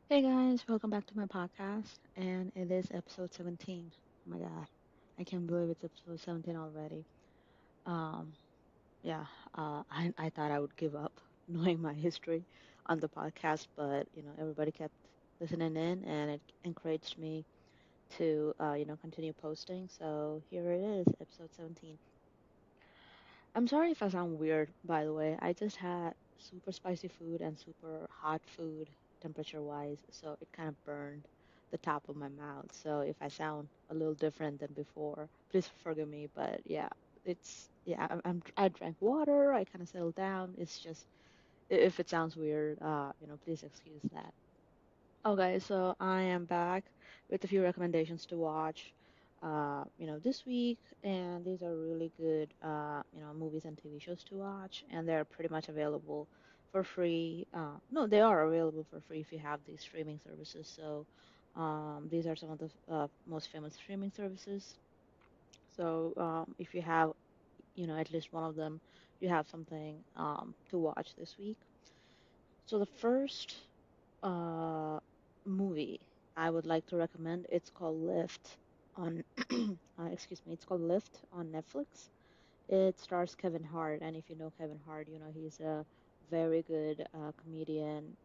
Hey guys, welcome back to my podcast, and it is episode 17. Oh my god, I can't believe it's episode 17 already. Um, yeah, I thought I would give up knowing my history on the podcast, but everybody kept listening in, and it encouraged me to continue posting. So here it is, episode 17. I'm sorry if I sound weird, by the way. I just had super spicy food and super hot food temperature wise, so it kind of burned the top of my mouth. So if I sound a little different than before, please forgive me. But yeah, I drank water. I kind of settled down. It's just if it sounds weird, please excuse that. Okay, so I am back with a few recommendations to watch, this week, and these are really good, movies and TV shows to watch, and they're pretty much available for free. No, they are available for free if you have these streaming services. So, these are some of the most famous streaming services. So, if you have, at least one of them, you have something to watch this week. So the first uh, movie I would like to recommend. It's called Lift on, excuse me, it's called Lift on Netflix. It stars Kevin Hart, and if you know Kevin Hart, he's a very good comedian.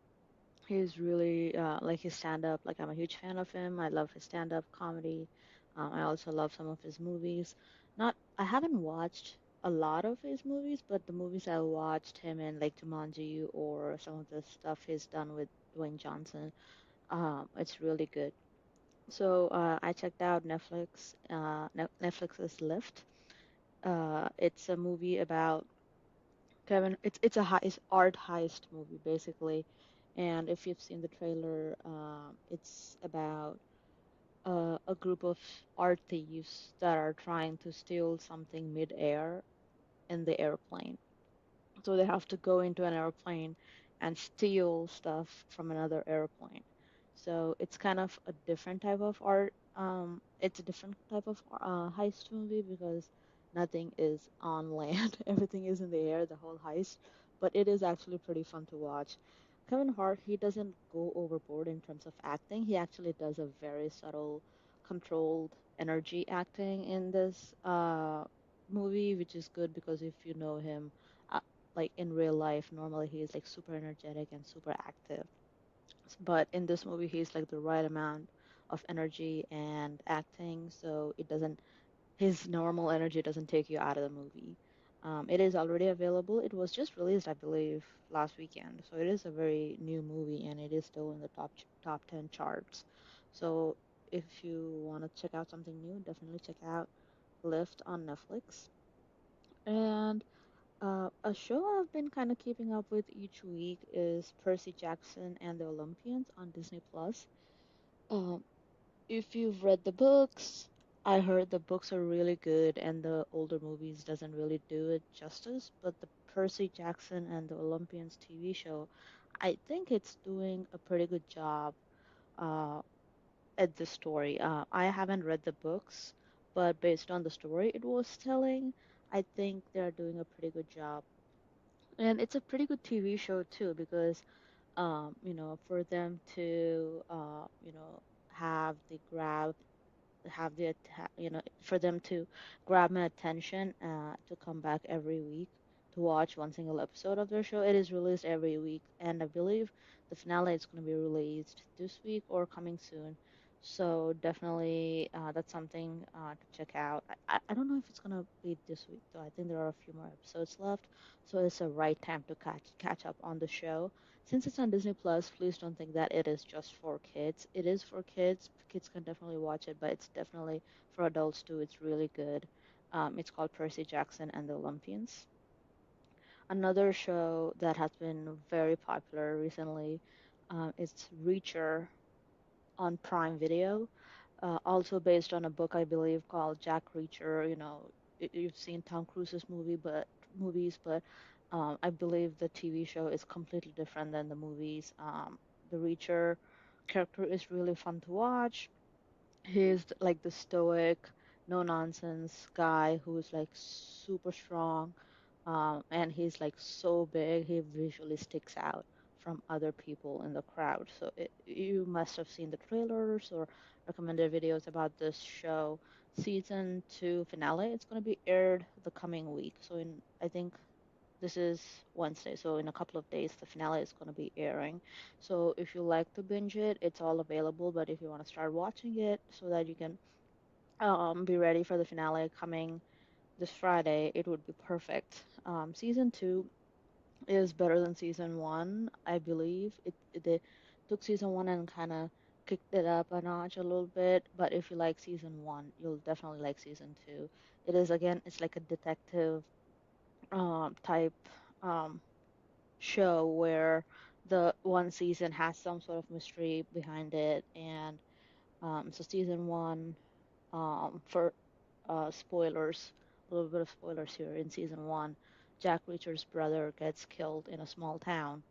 He's really like his stand-up. Like I'm a huge fan of him. I love his stand-up comedy. I also love some of his movies. Not, I haven't watched a lot of his movies, but the movies I watched him in, like Jumanji or some of the stuff he's done with Dwayne Johnson, it's really good. So I checked out Netflix's Lift. It's a movie about Kevin. It's a it's art heist movie basically, and if you've seen the trailer, it's about a group of art thieves that are trying to steal something mid-air in the airplane. So they have to go into an airplane and steal stuff from another airplane. So it's kind of a different type of art. It's a different type of heist movie because nothing is on land. Everything is in the air, the whole heist. But it is actually pretty fun to watch. Kevin Hart, he doesn't go overboard in terms of acting. He actually does a very subtle, controlled energy acting in this movie, which is good because if you know him, uh, like in real life, normally he's like super energetic and super active. But in this movie, he's like the right amount of energy and acting, so it doesn't, his normal energy doesn't take you out of the movie. It is already available. It was just released, I believe, last weekend. So it is a very new movie and it is still in the top 10 charts. So if you want to check out something new, definitely check out Lift on Netflix. And a show I've been kind of keeping up with each week is Percy Jackson and the Olympians on Disney Plus. Um, if you've read the books, I heard the books are really good and the older movies doesn't really do it justice, but the Percy Jackson and the Olympians TV show, I think it's doing a pretty good job uh, at the story. I haven't read the books, but based on the story it was telling, I think they're doing a pretty good job. And it's a pretty good TV show too, because for them to have the grab, have the for them to grab my attention, to come back every week to watch one single episode of their show. It is released every week, and I believe the finale is going to be released this week or coming soon. So definitely, that's something to check out. I don't know if it's going to be this week though. I think there are a few more episodes left, so it's a right time to catch up on the show. Since it's on Disney Plus, please don't think that it is just for kids. It is for kids. Kids can definitely watch it, but it's definitely for adults too. It's really good. It's called Percy Jackson and the Olympians. Another show that has been very popular recently is Reacher on Prime Video. Also based on a book I believe called Jack Reacher. You've seen Tom Cruise's movies, but I believe the TV show is completely different than the movies. The Reacher character is really fun to watch. He's like the stoic, no nonsense guy who's like super strong, and he's like so big he visually sticks out from other people in the crowd. So you must have seen the trailers or recommended videos about this show. Season 2 finale, it's going to be aired the coming week. So I think this is Wednesday, so in a couple of days, the finale is going to be airing. So if you like to binge it, it's all available. But if you want to start watching it so that you can be ready for the finale coming this Friday, it would be perfect. Season 2 is better than season 1, I believe. They took season 1 and kind of kicked it up a notch a little bit. But if you like season 1, you'll definitely like season 2. It is, again, it's like a detective type um, show where the one season has some sort of mystery behind it. And so season 1, for spoilers, a little bit of spoilers here. In season 1, Jack Reacher's brother gets killed in a small town,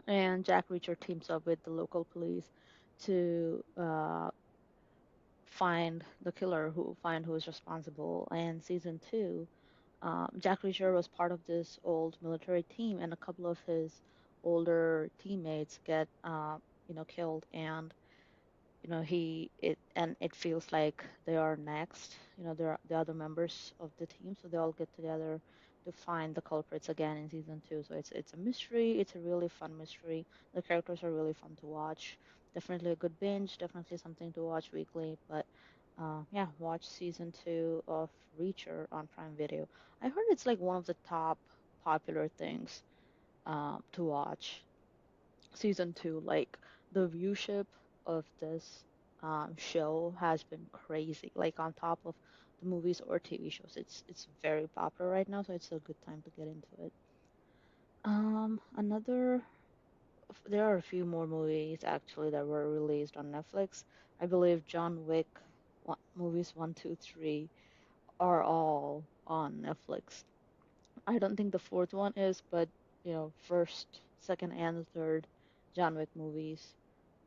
and Jack Reacher teams up with the local police to find who is responsible. And season 2, Jack Reacher was part of this old military team, and a couple of his older teammates get, killed, and it feels like they are next. There are the other members of the team, so they all get together to find the culprits again in season 2. So it's a mystery. It's a really fun mystery. The characters are really fun to watch. Definitely a good binge. Definitely something to watch weekly. But yeah, watch season 2 of Reacher on Prime Video. I heard it's like one of the top popular things to watch. Season 2, like the viewership of this show has been crazy. Like on top of the movies or TV shows, it's very popular right now, so it's a good time to get into it. Another, there are a few more movies actually that were released on Netflix. I believe John Wick movies 1, 2, 3 are all on Netflix. I don't think the fourth one is, but first, second, and the third John Wick movies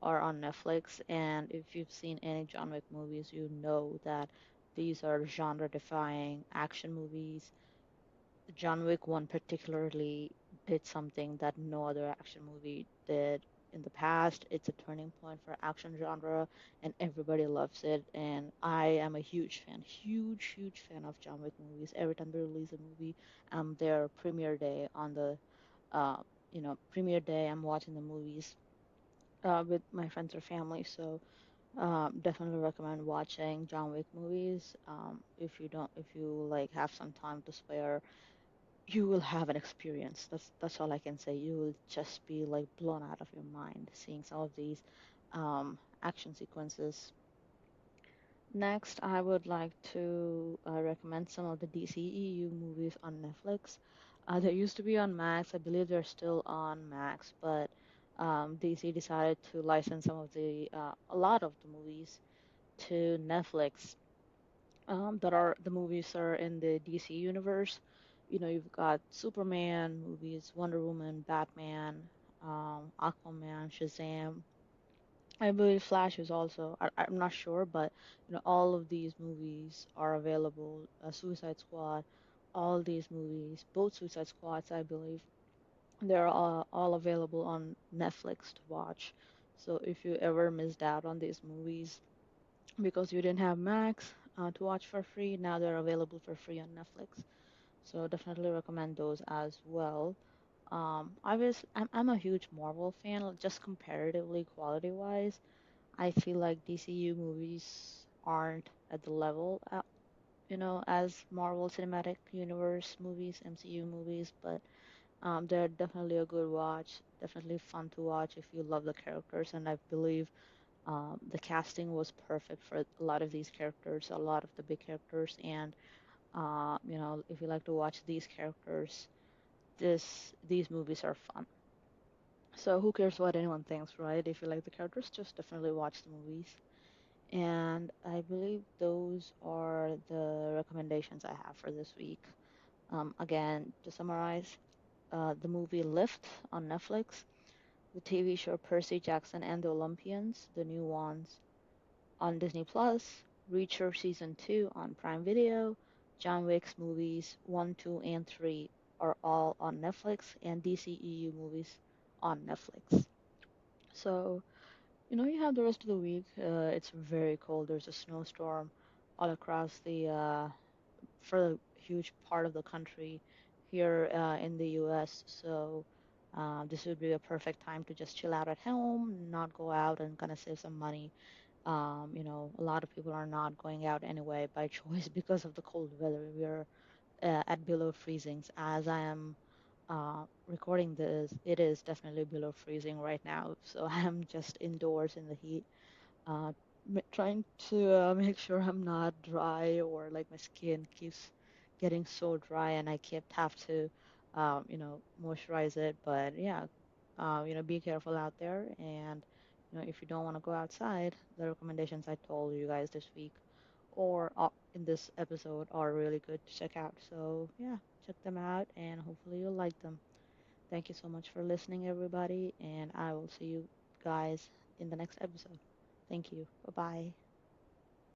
are on Netflix. And if you've seen any John Wick movies, you know that these are genre-defying action movies. John Wick 1 particularly did something that no other action movie did in the past. It's a turning point for action genre, and everybody loves it. And I am a huge fan, huge, huge fan of John Wick movies. Every time they release a movie, their premiere day on the, uh, premiere day, I'm watching the movies with my friends or family. So definitely recommend watching John Wick movies. If you like have some time to spare, you will have an experience. That's all I can say. You will just be like blown out of your mind seeing some of these action sequences. Next, I would like to recommend some of the DCEU movies on Netflix. They used to be on Max. I believe they're still on Max, but DC decided to license a lot of the movies to Netflix. The movies are in the DC universe. You've got Superman movies, Wonder Woman, Batman, Aquaman, Shazam. I believe Flash is also. I'm not sure, but all of these movies are available. Suicide Squad, all these movies, both Suicide Squads, I believe, they're all available on Netflix to watch. So if you ever missed out on these movies, because you didn't have Max to watch for free. Now they're available for free on Netflix. So definitely recommend those as well. I'm a huge Marvel fan, just comparatively quality wise. I feel like DCU movies aren't at the level, as Marvel Cinematic Universe movies, MCU movies, but they're definitely a good watch. Definitely fun to watch if you love the characters, and I believe the casting was perfect for a lot of these characters, a lot of the big characters, and if you like to watch these characters, these movies are fun. So who cares what anyone thinks, right? If you like the characters, just definitely watch the movies. And I believe those are the recommendations I have for this week. Again, to summarize, the movie Lift on Netflix, the TV show Percy Jackson and the Olympians, the new ones on Disney Plus, Reacher Season 2 on Prime Video, John Wick's movies 1, 2, and 3 are all on Netflix, and DCEU movies on Netflix. So, you have the rest of the week. It's very cold. There's a snowstorm all across for a huge part of the country here in the US. So, this would be a perfect time to just chill out at home, not go out, and kind of save some money. A lot of people are not going out anyway by choice because of the cold weather. We're at below freezing. As I am recording this, it is definitely below freezing right now. So I'm just indoors in the heat, uh, trying to make sure I'm not dry, or like my skin keeps getting so dry and I kept have to, moisturize it. But yeah, be careful out there. And, if you don't want to go outside, the recommendations I told you guys this week or in this episode are really good to check out. So yeah, check them out and hopefully you'll like them. Thank you so much for listening, everybody, and I will see you guys in the next episode. Thank you. Bye bye.